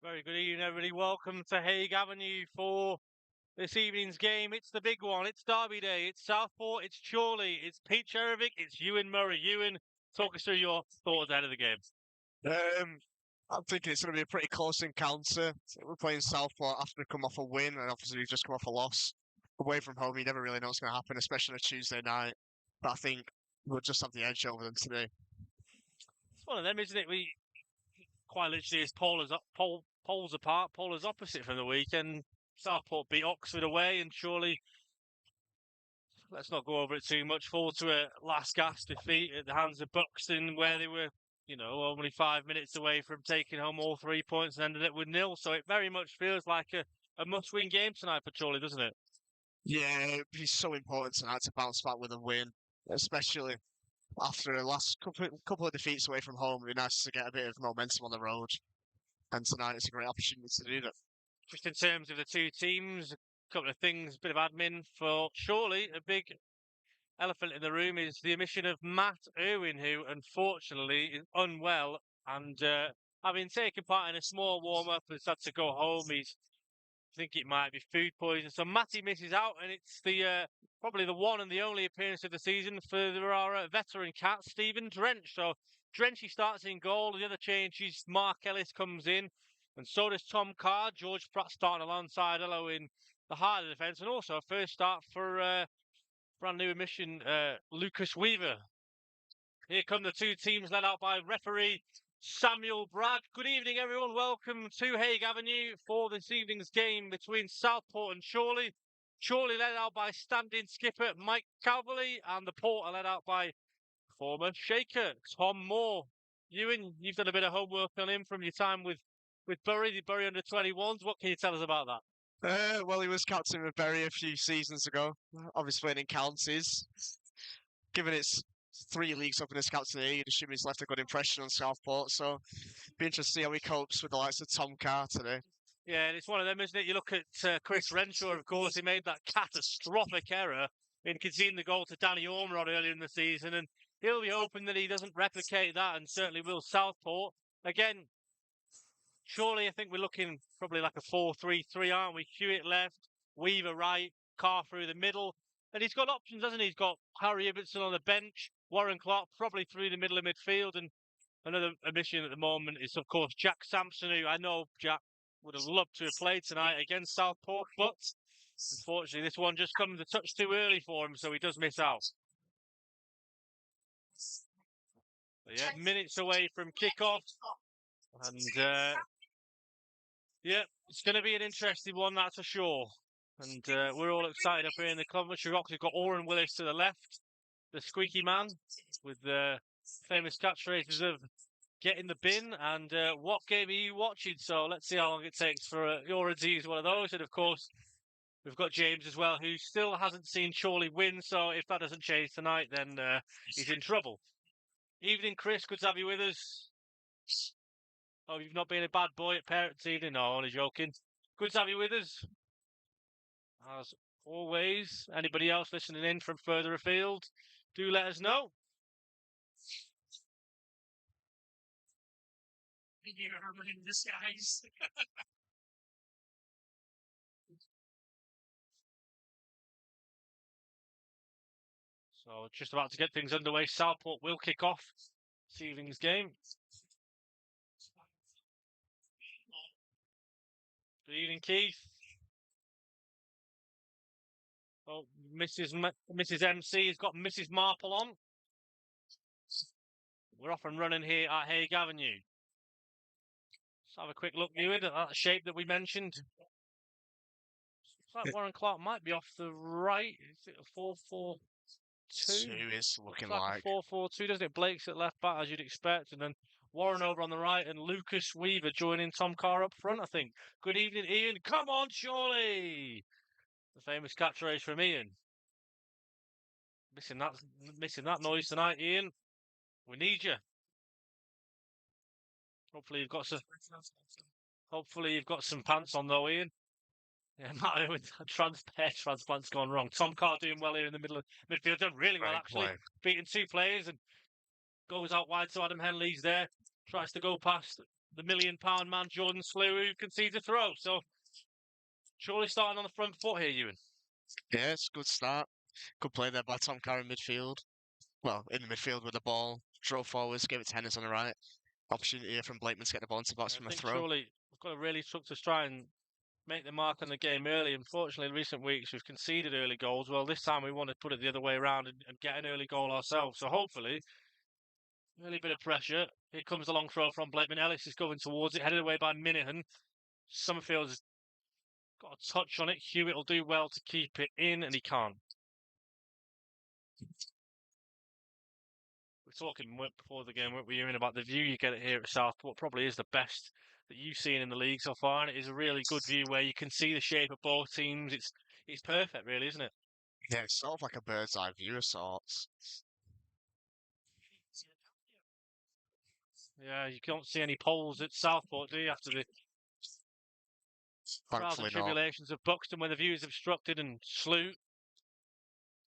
Very good evening, everybody. Welcome to Hague Avenue for this evening's game. It's the big one. It's Derby Day. It's Southport. It's Chorley. It's Pete Tscherewik. It's Ewan Murray. Ewan, talk us through your thoughts ahead of the game. I'm thinking it's going to be a pretty close encounter. We're playing Southport after they come off a win, and obviously we've just come off a loss. Away from home, you never really know what's going to happen, especially on a Tuesday night. But I think we'll just have the edge over them today. It's one of them, isn't it? We quite literally is poles apart, poles opposite from the weekend. Southport beat Oxford away, and surely, let's not go over it too much, fall to a last gasp defeat at the hands of Buxton, where they were, only 5 minutes away from taking home all 3 points and ended it with nil. So it very much feels like a must-win game tonight for Chorley, doesn't it? Yeah, it'd be so important tonight to bounce back with a win, especially after the last couple of defeats away from home. It'd be nice to get a bit of momentum on the road. And tonight it's a great opportunity to do that. Just in terms of the two teams, a couple of things, a bit of admin for Chorley. A big elephant in the room is the omission of Matt Irwin, who unfortunately is unwell and having taken part in a small warm-up has had to go home. I think it might be food poisoning. So Matty misses out, and it's the probably the one and the only appearance of the season for our veteran cat, Stephen Drench. So Drenchy starts in goal. The other change is Mark Ellis comes in, and so does Tom Carr. George Pratt starting alongside Hello in the heart of the defence, and also a first start for brand new admission, Lucas Weaver. Here come the two teams led out by referee Samuel Bragg. Good evening, everyone. Welcome to Hague Avenue for this evening's game between Southport and Chorley. Chorley led out by standing skipper Mike Calverley, and the Port are led out by former shaker Tom Moore. Ewan, you've done a bit of homework on him from your time with Bury, the Bury under-21s. What can you tell us about that? Well, he was captain of Bury a few seasons ago, obviously in counties. Given it's 3 leagues up in his captaincy, you'd assume he's left a good impression on Southport. So, be interested to see how he copes with the likes of Tom Carr today. Yeah, and it's one of them, isn't it? You look at Chris Renshaw, of course, he made that catastrophic error in conceding the goal to Danny Ormerod earlier in the season, and he'll be hoping that he doesn't replicate that, and certainly will Southport. Again, surely I think we're looking probably like a 4-3-3, aren't we? Hewitt left, Weaver right, Carr through the middle. And he's got options, hasn't he? He's got Harry Ibbotson on the bench, Warren Clark probably through the middle of midfield. And another omission at the moment is, of course, Jack Sampson, who I know Jack would have loved to have played tonight against Southport. But unfortunately, this one just comes a touch too early for him, so he does miss out. But yeah, minutes away from kickoff. And yeah, it's going to be an interesting one, that's for sure. And we're all excited up here in the Coventry Rocks. We've got Oren Willis to the left, the squeaky man, with the famous catchphrases of get in the bin and what game are you watching? So let's see how long it takes for Oren to use one of those. And of course, we've got James as well, who still hasn't seen Chorley win. So if that doesn't change tonight, then he's in trouble. Evening, Chris. Good to have you with us. Oh, you've not been a bad boy at parents' evening? No, only joking. Good to have you with us. As always. Anybody else listening in from further afield, do let us know. In disguise. So just about to get things underway. Southport will kick off this evening's game. Good evening, Keith. Oh, Mrs. MC has got Mrs. Marple on. We're off and running here at Hague Avenue. Let's have a quick look, Ewan, at that shape that we mentioned. Looks like Warren Clark might be off the right. Is it a 4-4-2? Two is looking Looks like a 4-4-2, doesn't it? Blake's at left back, as you'd expect, and then Warren over on the right, and Lucas Weaver joining Tom Carr up front, I think. Good evening, Ian. Come on, Chorley! The famous catchphrase from Ian. Missing that noise tonight, Ian. We need you. Hopefully you've got some pants on though, Ian. Yeah, Matt with transplant's gone wrong. Tom Carr doing well here in the middle of midfield, done really well actually. Beating two players and goes out wide to Adam Henley's there. Tries to go past the £1 million man Jordan Slew, who concedes a throw. So surely starting on the front foot here, Ewan. Yeah, it's a good start. Good play there by Tom Carr in midfield. Well, in the midfield with the ball. Drove forwards, gave it to Hennis on the right. Opportunity here from Blakeman to get the ball into the box from a throw. Surely we've got to really try and make the mark on the game early. Unfortunately, in recent weeks, we've conceded early goals. Well, this time we want to put it the other way around and get an early goal ourselves. So hopefully, early bit of pressure. Here comes the long throw from Blakeman. Ellis is going towards it, headed away by Minahan. Summerfield's got a touch on it. Hewitt will do well to keep it in, and he can't. We're talking before the game, weren't we, Ewan, about the view you get here at Southport. Probably is the best that you've seen in the league so far, and it is a really good view where you can see the shape of both teams. It's perfect, really, isn't it? Yeah, it's sort of like a bird's eye view of sorts. Yeah, you can't see any poles at Southport, do you, after the trials and tribulations of Buxton when the view is obstructed and Slew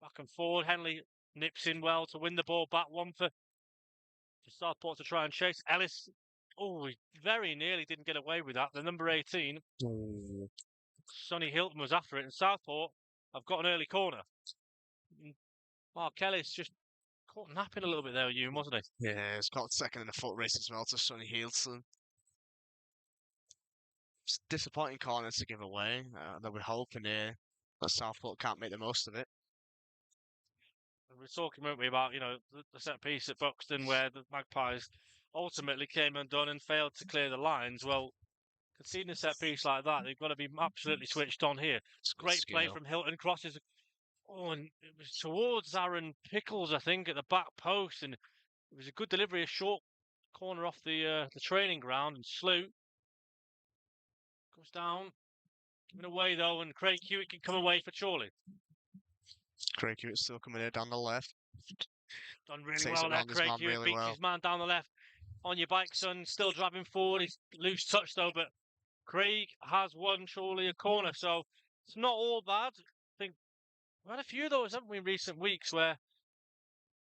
back and forward. Henley nips in well to win the ball back. One for Southport to try and chase. Ellis, he very nearly didn't get away with that. The number 18, Sonny Hilton, was after it, and Southport have got an early corner. Mark Ellis just caught napping a little bit there, Ewan, wasn't he? Yeah, he's got second in the foot race as well to Sonny Hilton. It's a disappointing corner to give away. That we're hoping here that Southport can't make the most of it. We were talking, weren't we, about the set piece at Buxton where the Magpies ultimately came undone and failed to clear the lines. Well, conceding a set piece like that, they've got to be absolutely switched on here. It's great play from Hilton. Crosses. And it was towards Aaron Pickles, I think, at the back post, and it was a good delivery, a short corner off the training ground, and Slew goes down, giving away though, and Craig Hewitt can come away for Chorley. Craig Hewitt still coming in down the left. Done really well there. Craig Hewitt beats his man down the left. On your bike, son. Still driving forward. He's loose touch though, but Craig has won Chorley a corner, so it's not all bad. I think we've had a few of those, haven't we, in recent weeks where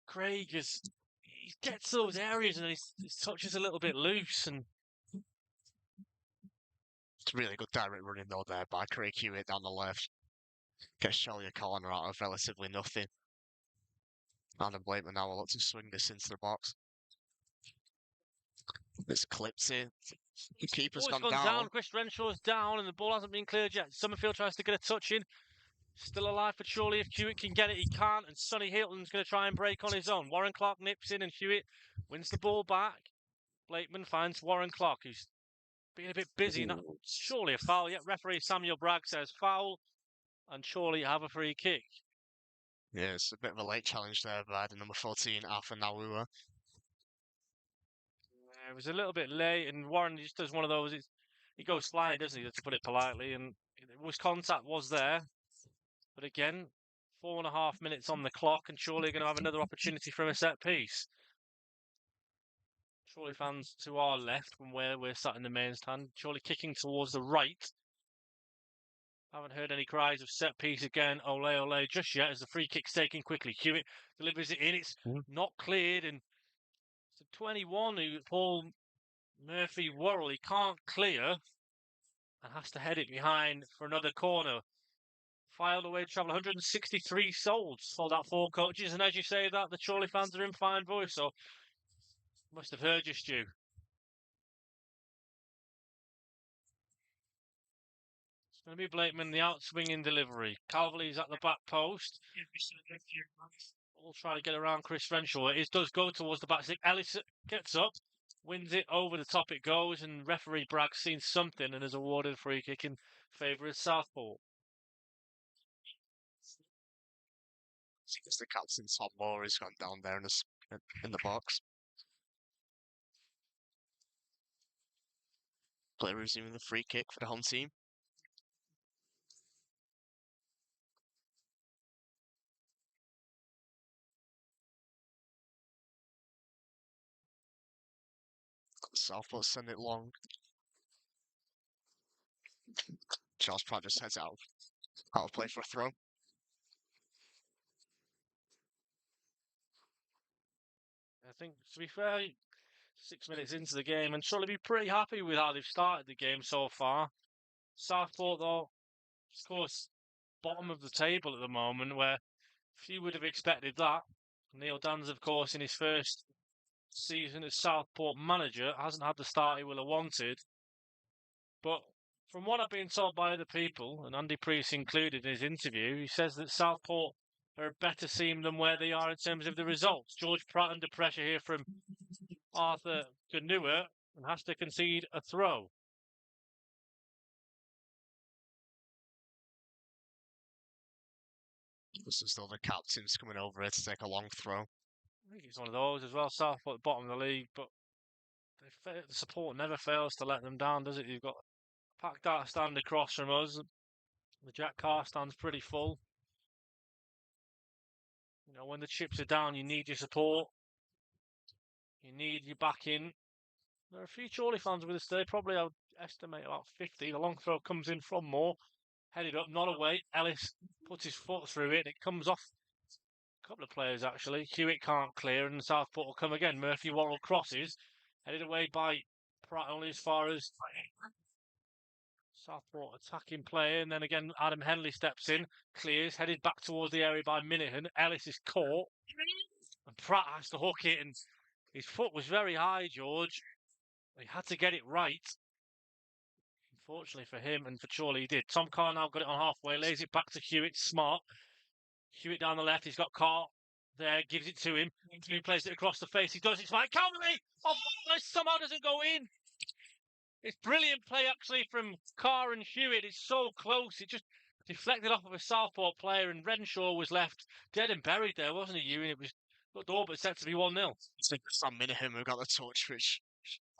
Craig he gets those areas and his touch is a little bit loose, and it's really good direct running though there by Craig Hewitt down the left. Gets Chorley a corner out of relatively nothing. Adam Blakeman now will look to swing this into the box. It's clipped here. The keeper's gone down. Chris Renshaw's down and the ball hasn't been cleared yet. Summerfield tries to get a touch in. Still alive for Chorley. If Hewitt can get it, he can't. And Sonny Hilton's going to try and break on his own. Warren Clark nips in and Hewitt wins the ball back. Blakeman finds Warren Clark, who's being a bit busy. Not surely a foul yet. Referee Samuel Bragg says foul. And Chorley have a free kick. Yeah, it's a bit of a late challenge there by the number 14, Arthur Nawua. It was a little bit late, and Warren just does one of those. He goes flying, doesn't he, to put it politely, and contact was there. But again, 4.5 minutes on the clock, and Chorley are going to have another opportunity from a set piece. Chorley fans to our left from where we're sat in the main stand. Chorley kicking towards the right. Haven't heard any cries of set piece again, ole ole, just yet as the free kick's taken quickly. Hewitt delivers it in, it's not cleared, and it's a 21 who Paul Murphy Worrell, he can't clear and has to head it behind for another corner. Filed away travel 163 sold out 4 coaches, and as you say that, the Chorley fans are in fine voice, so must have heard you, Stu. It's going to be Blakeman, the outswinging delivery. Calverley's at the back post. We'll try to get around Chris Renshaw. It does go towards the back stick. Ellis gets up, wins it, over the top it goes, and referee Bragg's seen something and has awarded a free kick in favour of Southport. I think it's the captain, Tom Moore, has gone down there in the box. Player receiving the free kick for the home team. Southport send it long. Charles Pratt just heads out of play for a throw. I think, to be fair, 6 minutes into the game, and surely be pretty happy with how they've started the game so far. Southport, though, of course, bottom of the table at the moment, where few would have expected that. Neil Dan's, of course, in his first season as Southport manager, hasn't had the start he will have wanted. But from what I've been told by other people, and Andy Priest included in his interview, he says that Southport are a better team than where they are in terms of the results. George Pratt under pressure here from Arthur Ganua and has to concede a throw. This is still the captain's coming over here to take a long throw. I think it's one of those as well. Southport at the bottom of the league, but the support never fails to let them down, does it? You've got a packed out stand across from us. The Jack Carr stand's pretty full. You know, when the chips are down, you need your support. You need your backing. There are a few Chorley fans with us today. Probably, I would estimate about 50. The long throw comes in from Moore. Headed up, not away. Ellis puts his foot through it. It comes off a couple of players, actually. Hewitt can't clear, and Southport will come again. Murphy Worrell crosses. Headed away by Pratt only as far as Southport attacking play. And then again, Adam Henley steps in. Clears. Headed back towards the area by Minahan. Ellis is caught. And Pratt has to hook it, and his foot was very high, George. He had to get it right. Unfortunately for him and for Chorley, he did. Tom Carr now got it on halfway, lays it back to Hewitt. Smart. Hewitt down the left. He's got Carr there, gives it to him. He plays it across the face. He does it. It's like Calverley! Oh, somehow doesn't go in. It's brilliant play, actually, from Carr and Hewitt. It's so close. It just deflected off of a Southport player, and Renshaw was left dead and buried there, wasn't he, Ewan? It was looked all but set to be 1-0. I think Sam Minahan who got the touch, which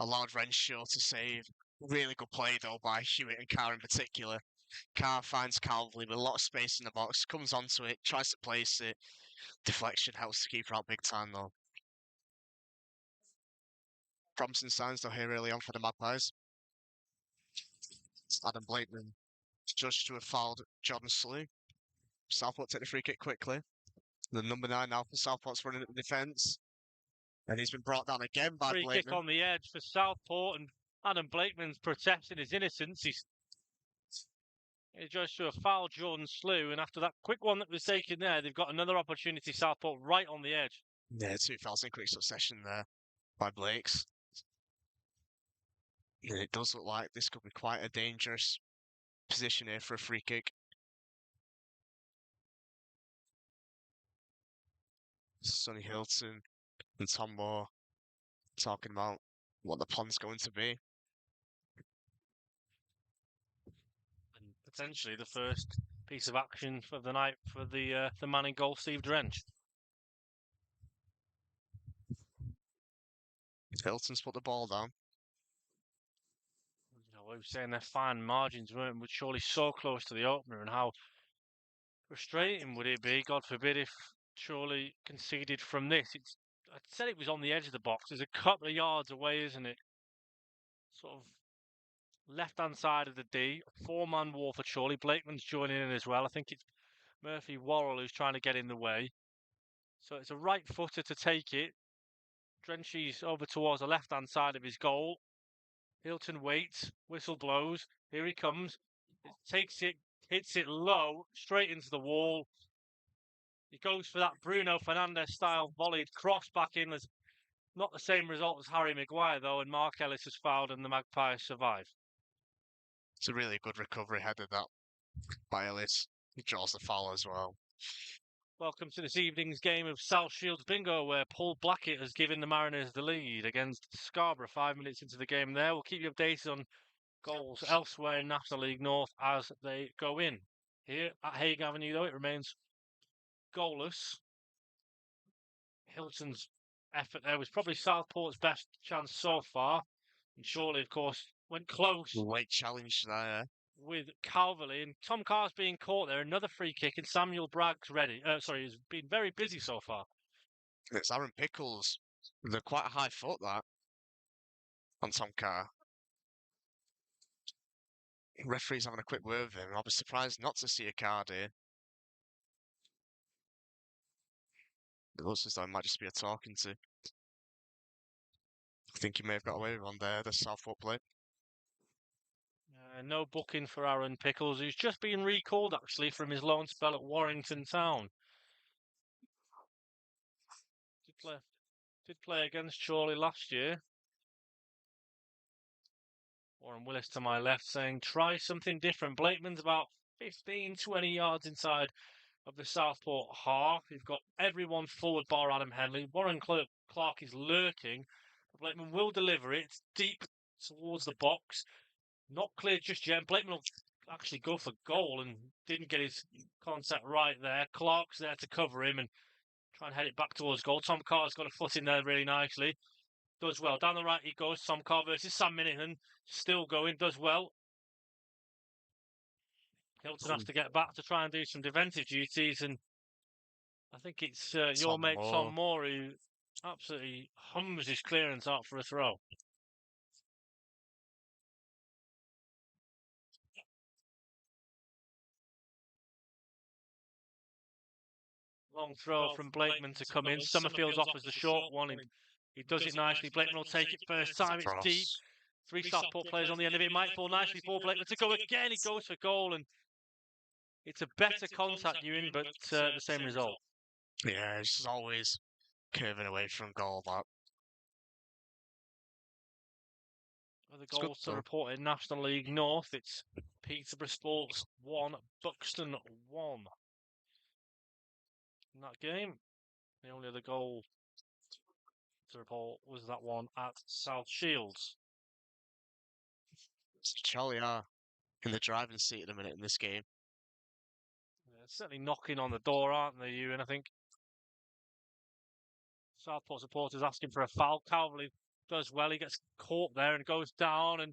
allowed Renshaw to save. Really good play, though, by Hewitt and Carr in particular. Carr finds Calverley with a lot of space in the box, comes onto it, tries to place it. Deflection helps to keep her out big time, though. Promising signs, though, here early on for the Magpies. Adam Blakeman judged to have fouled Jordan Slew. Southport take the free kick quickly. The number 9 now for Southport's running at the defence. And he's been brought down again by Free Blakeman. kick on the edge for Southport, and Adam Blakeman's protesting his innocence. He judged to have fouled Jordan Slew, and after that quick one that was taken there, they've got another opportunity, Southport, right on the edge. Yeah, 2 fouls in quick succession there by Blakes. And it does look like this could be quite a dangerous position here for a free kick. Sonny Hilton and Tom Moore talking about what the plan's going to be. And potentially the first piece of action for the night for the man in goal, Steve Drench. Hilton's put the ball down. You know, we were saying their fine margins weren't surely so close to the opener, and how frustrating would it be, God forbid, if Chorley conceded from this. I said it was on the edge of the box. There's a couple of yards away, isn't it? Sort of left-hand side of the D. Four-man wall for Chorley. Blakeman's joining in as well. I think it's Murphy Worrell who's trying to get in the way. So it's a right footer to take it. Drenchy's over towards the left-hand side of his goal. Hilton waits, whistle blows. Here he comes. It takes it, hits it low, straight into the wall. He goes for that Bruno Fernandes-style volleyed cross back in. There's not the same result as Harry Maguire, though, and Mark Ellis has fouled and the Magpies survive. It's a really good recovery header, that, by Ellis. He draws the foul as well. Welcome to this evening's game of South Shields Bingo, where Paul Blackett has given the Mariners the lead against Scarborough 5 minutes into the game there. We'll keep you updated on goals elsewhere in National League North as they go in. Here at Hague Avenue, though, it remains goalless. Hilton's effort there was probably Southport's best chance so far. And Chorley, of course, went close. Late challenge there. With Calverley, and Tom Carr's being caught there. Another free kick, and Samuel Bragg's ready. He's been very busy so far. It's Aaron Pickles. They're quite a high foot, that, on Tom Carr. Referee's having a quick word with him. I'll be surprised not to see a card here. It looks as though it might just be a talking to. I think he may have got away with one there, the Southport play. No booking for Aaron Pickles, who's just been recalled, actually, from his loan spell at Warrington Town. Did play against Chorley last year. Warren Willis to my left saying, try something different. Blakeman's about 15, 20 yards inside of the Southport half. You've got everyone forward bar Adam Henley. Warren Clark is lurking. Blakeman will deliver it. It's deep towards the box. Not clear just yet. Blakeman will actually go for goal and didn't get his contact right there. Clark's there to cover him and try and head it back towards goal. Tom Carr's got a foot in there really nicely. Does well. Down the right he goes. Tom Carr versus Sam Minihan. Still going. Does well. Hilton has to get back to try and do some defensive duties, and I think it's your mate Tom Moore who absolutely hums his clearance out for a throw. Long throw from Blakeman to come in. Summerfield's offers the short one. He does it nicely. Blakeman will take it first time. It's deep. Three Southport players on the end of it. It might fall nicely for Blakeman to go again. He goes for goal, and it's a better contact, Ewan, but the same result. Yeah, it's always curving away from goal, that. Other goals to report in National League North. It's Peterborough Sports 1, Buxton 1. In that game, the only other goal to report was that one at South Shields. Chorley are in the driving seat at the minute in this game. They're certainly knocking on the door, aren't they, Ewan? I think Southport supporters asking for a foul. Calverley does well. He gets caught there and goes down, and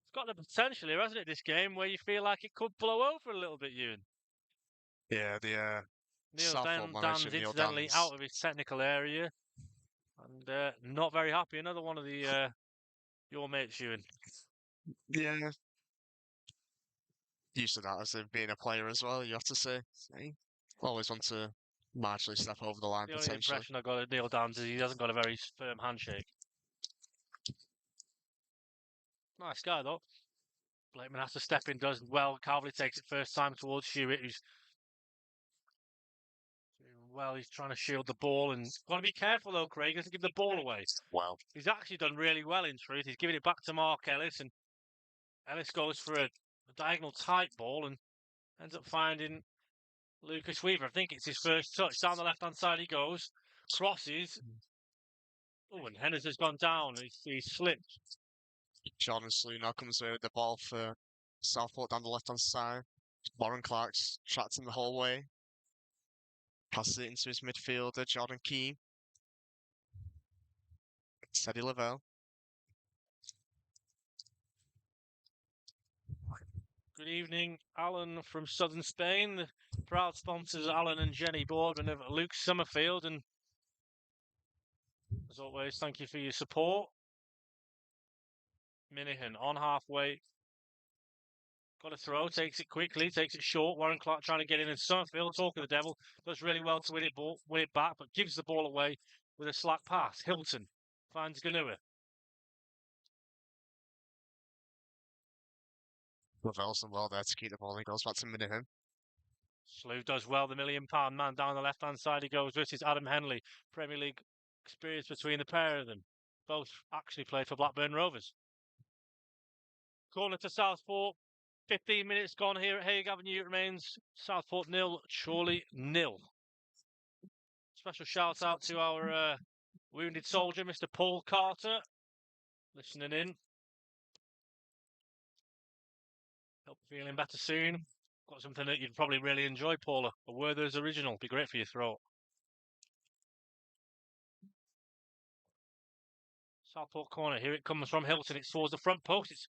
it's got the potential here, hasn't it, this game, where you feel like it could blow over a little bit, Ewan? Yeah, the Neil Dan's incidentally out of his technical area and not very happy. Another one of the your mates, Ewan. Yeah. Used to that as being a player as well, you have to say. Always want to marginally step over the line, the only potentially. impression I got of Neil Downs is he hasn't got a very firm handshake. Nice guy, though. Blakeman has to step in, does well. Calverley takes it first time towards Hewitt, who's doing well. He's trying to shield the ball, and got to be careful, though, Craig. He doesn't give the ball away. Well, he's actually done really well, in truth. He's giving it back to Mark Ellis, and Ellis goes for a diagonal tight ball and ends up finding Lucas Weaver. I think it's his first touch. Down the left-hand side he goes. Crosses. Oh, and Henners has gone down. He's slipped. Jordan Slew now comes away with the ball for Southport down the left-hand side. Warren Clark's tracked him the whole way. Passes it into his midfielder, Jordan Keane. Teddy Lavelle. Good evening, Alan from southern Spain. The proud sponsors, Alan and Jenny Boardman of Luke Summerfield. And as always, thank you for your support. Minahan on halfway. Got a throw, takes it quickly, takes it short. Warren Clark trying to get in, and Summerfield, talking to the devil, does really well to win it back, but gives the ball away with a slack pass. Hilton finds Ganua. Lavellson well there to keep the ball. He goes back to Minahan. Slew does well, the £1 million man. Down the left-hand side he goes versus Adam Henley. Premier League experience between the pair of them. Both actually played for Blackburn Rovers. Corner to Southport. 15 minutes gone here at Hague Avenue. It remains Southport 0, Chorley 0. Special shout out to our wounded soldier, Mr. Paul Carter, listening in. Hope you're feeling better soon. Got something that you'd probably really enjoy, Paula. A Werther's original. Be great for your throat. Southport corner. Here it comes from Hilton. It's towards the front post. It's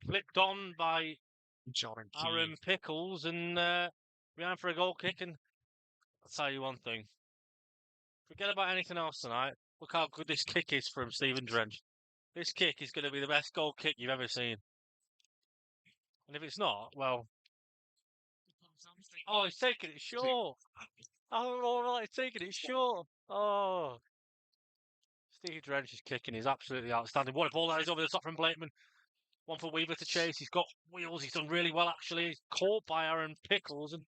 flicked on by Aaron Pickles and behind for a goal kick. And I'll tell you one thing. Forget about anything else tonight. Look how good this kick is from Stephen Drench. This kick is going to be the best goal kick you've ever seen. And if it's not, well... Oh, he's taking it short. Oh, all right, he's taking it short. Oh. Steve Drench's kicking is absolutely outstanding. What a ball that is over the top from Blakeman. One for Weaver to chase. He's got wheels. He's done really well, actually. He's caught by Aaron Pickles, and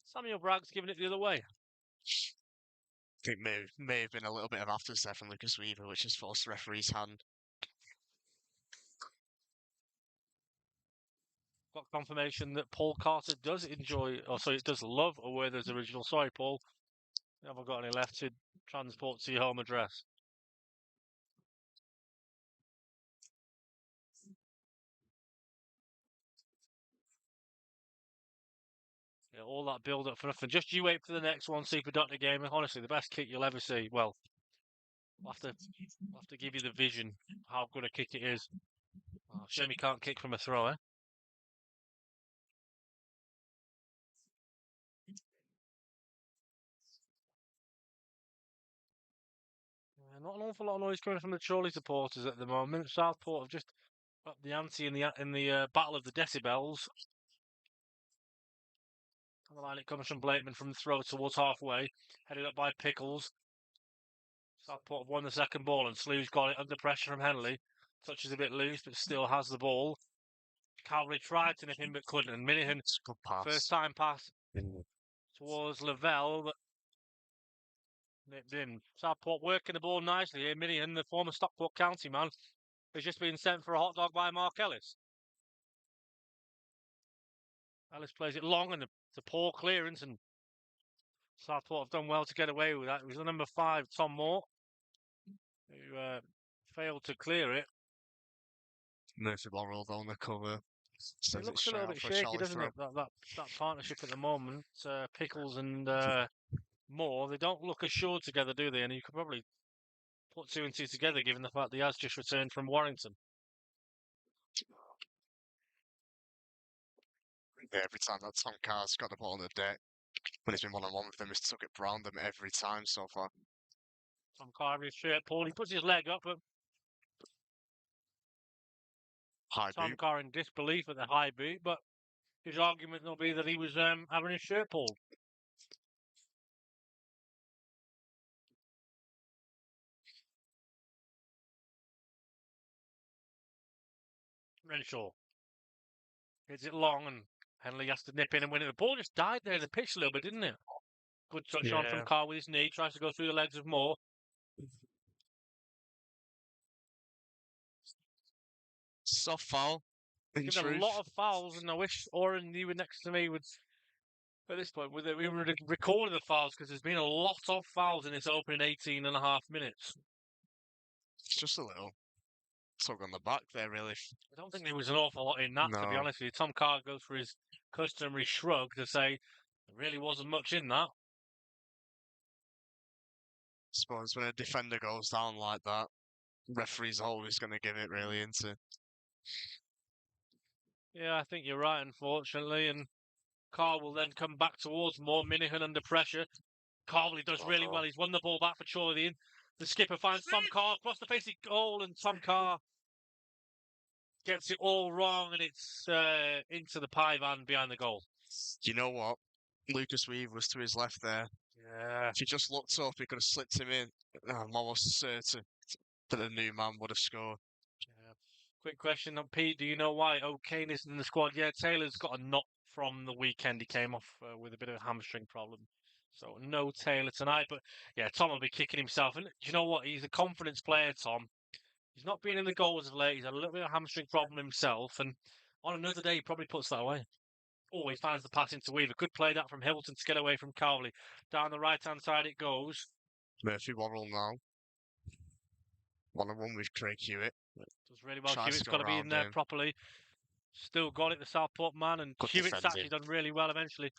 Samuel Bragg's giving it the other way. I think may have been a little bit of afters there from Lucas Weaver, which has forced the referee's hand. Got confirmation that Paul Carter does enjoy, or sorry, it does love a Werther's original. Sorry, Paul. You haven't got any left to transport to your home address. Yeah, all that build up for nothing. Just you wait for the next one, Super Doctor game. Honestly, the best kick you'll ever see. Well, I'll have to give you the vision how good a kick it is. Oh, shame he can't kick from a throw, eh? Not an awful lot of noise coming from the Chorley supporters at the moment. Southport have just upped the ante in the battle of the decibels. On the line it comes from Blakeman from the throw towards halfway, headed up by Pickles. Southport have won the second ball, and Slew's got it under pressure from Henley. Touches a bit loose, but still has the ball. Calvary tried to nip him, but couldn't. And Minahan, first time pass towards Lavelle, but nipped in. Southport working the ball nicely here. Minahan, the former Stockport County man, has just been sent for a hot dog by Mark Ellis. Ellis plays it long, and it's a poor clearance, and Southport have done well to get away with that. It was the number 5, Tom Moore, who failed to clear it. Murphy ball rolled on the cover. It looks a little bit shaky, doesn't it? That partnership at the moment, Pickles and Moore, they don't look assured together, do they? And you could probably put 2 and 2 together, given the fact that he has just returned from Warrington. Yeah, every time that Tom Carr's got the ball on the deck, when he's been one-on-one with them, he's took it round them every time so far. Tom Carr in his shirt, Paul. He puts his leg up, but Tom Carr in disbelief at the high boot, but his argument will be that he was having his shirt pulled. Renshaw hits it long, and Henley has to nip in and win it. The ball just died there in the pitch a little bit, didn't it? Good touch on from Carr with his knee. Tries to go through the legs of Moore. Soft foul. There's a lot of fouls, and I wish Oren, you were next to me, would at this point we were recording the fouls, because there's been a lot of fouls in this opening 18 and a half minutes. It's just a little tug on the back there, really. I don't think there was an awful lot in that, to be honest with you. Tom Carr goes for his customary shrug to say there really wasn't much in that. I suppose when a defender goes down like that, referee's always going to give it, really, isn't it? Yeah, I think you're right, unfortunately, and Carr will then come back towards Moore. Minahan under pressure. Chorley does really well. He's won the ball back for Chorley. The skipper finds Tom Carr across the face of goal, and Tom Carr gets it all wrong, and it's into the pie van behind the goal. You know what? Lucas Weaver was to his left there. Yeah. If he just looked up, he could have slipped him in. I'm almost certain that a new man would have scored. Yeah. Quick question on Pete. Do you know why O'Kane isn't in the squad? Yeah, Taylor's got a knock from the weekend. He came off with a bit of a hamstring problem. So no Taylor tonight. But yeah, Tom will be kicking himself. And do you know what? He's a confidence player, Tom. He's not been in the goals of late. He's had a little bit of a hamstring problem himself. And on another day, he probably puts that away. Oh, he finds the pass into Weaver. Good play that from Hilton to get away from Chorley. Down the right-hand side it goes. Murphy Worrell now. 1-1 with Craig Hewitt. Does really well. Tries to Hewitt's go got to be in around there him. properly. Still got it, the Southport man, and Good Hewitt's defending. actually done really well eventually.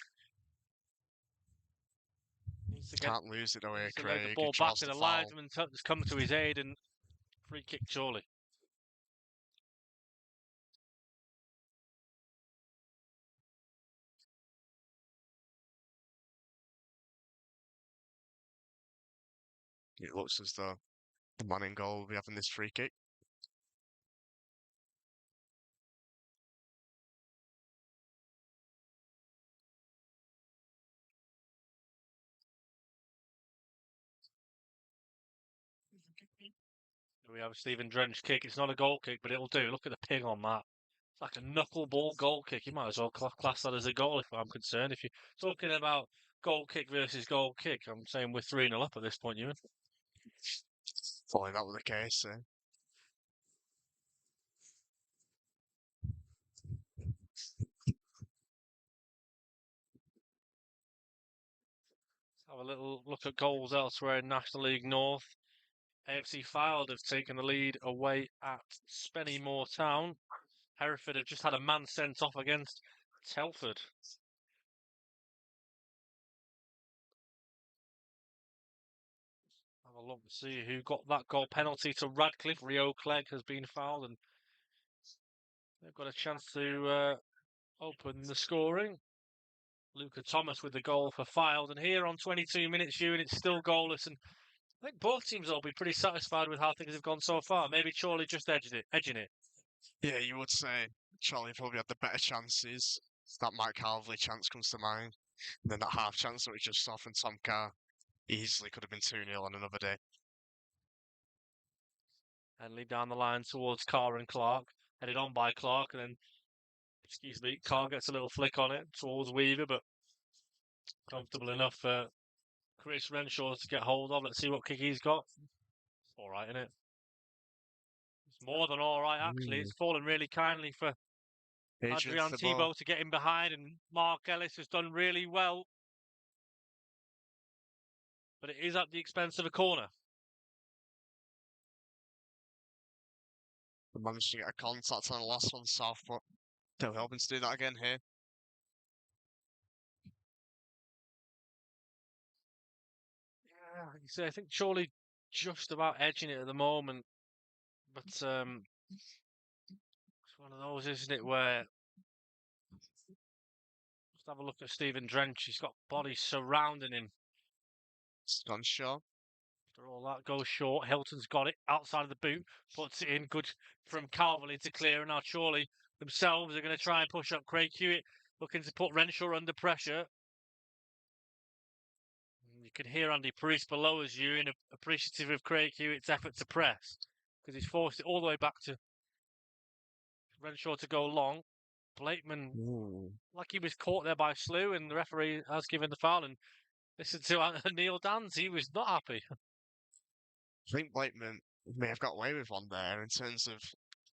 Needs to Can't lose it away, lay the Craig. ball He back, draws and the the foul. linesman has come to his aid, and free kick Chorley. It looks as though the man in goal will be having this free kick. We have a Stephen Drench kick. It's not a goal kick, but it'll do. Look at the ping on that. It's like a knuckleball goal kick. You might as well class that as a goal if I'm concerned. If you're talking about goal kick versus goal kick, I'm saying we're 3-0 up at this point, Ewan. If only that were the case. Have a little look at goals elsewhere in National League North. AFC Fylde have taken the lead away at Spennymoor Town. Hereford have just had a man sent off against Telford. Have a look to see who got that goal penalty to Radcliffe. Rio Clegg has been fouled, and they've got a chance to open the scoring. Luca Thomas with the goal for Fylde, and here on 22 minutes, Ewan, it's still goalless, and I think both teams will be pretty satisfied with how things have gone so far. Maybe Chorley just edging it. Yeah, you would say Charlie probably had the better chances. That Mike Harvey chance comes to mind. And then that half chance that we just saw from Tom Carr easily could have been 2-0 on another day. Henley down the line towards Carr and Clark. Headed on by Clark, and then, excuse me, Carr gets a little flick on it towards Weaver, but comfortable enough for Chris Renshaw to get hold of. Let's see what kick he's got. It's all right, isn't it? It's more than all right, actually. It's fallen really kindly for Adrian Thibault to get in behind, and Mark Ellis has done really well. But it is at the expense of a corner. We managed to get a contact on the last one, Southport. They're hoping to do that again here. Yeah, like you say, I think Chorley just about edging it at the moment. But it's one of those, isn't it, where just have a look at Stephen Drench. He's got bodies surrounding him. It's gone short. After all that goes short, Hilton's got it outside of the boot, puts it in, good from Calverley to clear, and now Chorley themselves are going to try and push up Craig Hewitt, looking to put Renshaw under pressure. You can hear Andy Priest below as you in appreciative of Craig Hewitt's effort to press, because he's forced it all the way back to Renshaw to go long. Blakeman, like he was caught there by Slew, and the referee has given the foul. And listen to Neil Dans, he was not happy. I think Blakeman may have got away with one there in terms of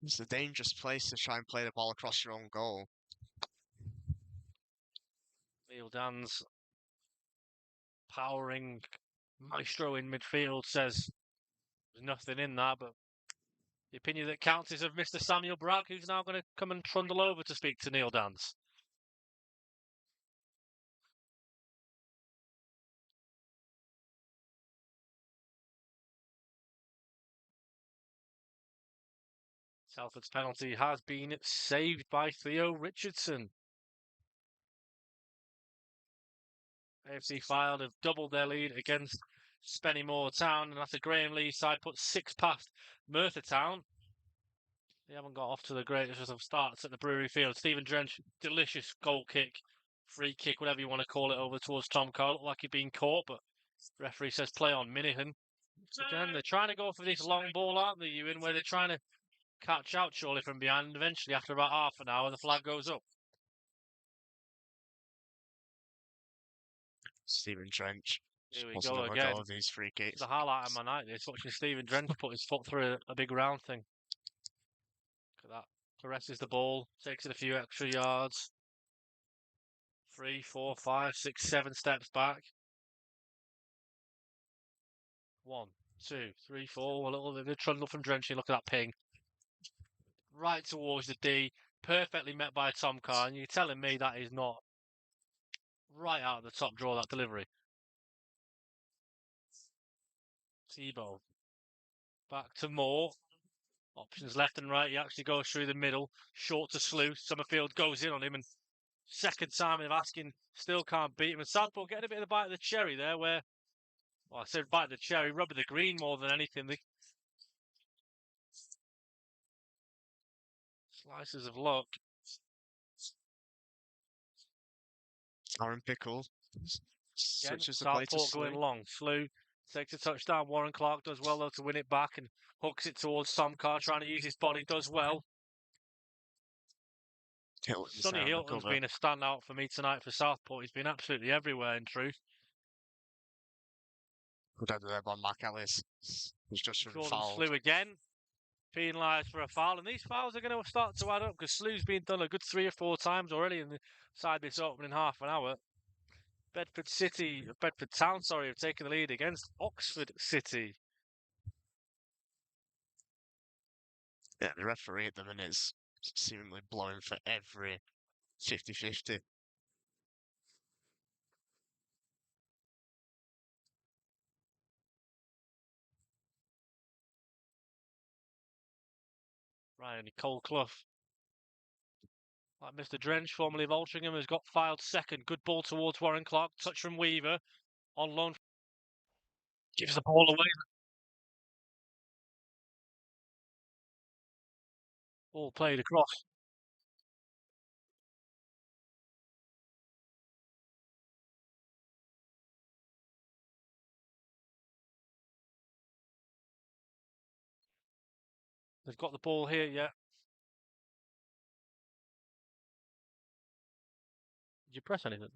it's a dangerous place to try and play the ball across your own goal. Neil Dans, powering maestro in midfield, says there's nothing in that, but the opinion that counts is of Mr. Samuel Bragg, who's now going to come and trundle over to speak to Neil Dans. Telford's penalty has been saved by Theo Richardson. AFC Fylde have doubled their lead against Spennymoor Town, and after Graham Lee's side put 6 past Merthyr Town. They haven't got off to the greatest of starts at the Brewery Field. Stephen Drench, delicious goal kick, free kick, whatever you want to call it, over towards Tom Carr. Looked like he'd been caught, but referee says play on Minahan. Again, they're trying to go for this long ball, aren't they, Ewan, where they're trying to catch out Chorley from behind. Eventually, after about half an hour, the flag goes up. Stephen Drench. Here we Wants go another again. go of these free It's kicks. the highlight of my night, this, watching Stephen Drench put his foot through a big round thing. Look at that. Caresses the ball, takes it a few extra yards. 3, 4, 5, 6, 7 steps back. 1, 2, 3, 4. A little trundle from Drenchy. Look at that ping. Right towards the D. Perfectly met by Tom Carr. And you're telling me that is not right out of the top draw, that delivery. Tebow. Back to Moore. Options left and right. He actually goes through the middle. Short to Slew. Summerfield goes in on him. And second time of asking, still can't beat him. And Southport getting a bit of the bite of the cherry there, where, well, I said bite of the cherry, rubbing the green more than anything. The slices of luck. Aaron Pickle Again, switches the play to Southport going Slew. long. Slew takes a touchdown. Warren Clark does well, though, to win it back and hooks it towards Tom Carr, trying to use his body. Does well. Sonny Hilton's been a standout for me tonight for Southport. He's been absolutely everywhere, in truth. Good header there by Mac Ellis. He's just been Jordan fouled. Slew again. Penalised for a foul. And these fouls are going to start to add up because Slew's been done a good 3 or 4 times already inside this opening half an hour. Bedford Town, have taken the lead against Oxford City. Yeah, the referee at the minute is seemingly blowing for every 50-50. Ryan Nicole Clough. Like Mr. Drench, formerly of Altrincham, has got filed second. Good ball towards Warren Clark. Touch from Weaver. On loan. Gives the ball away. Ball played across. They've got the ball here, yeah. Did you press anything?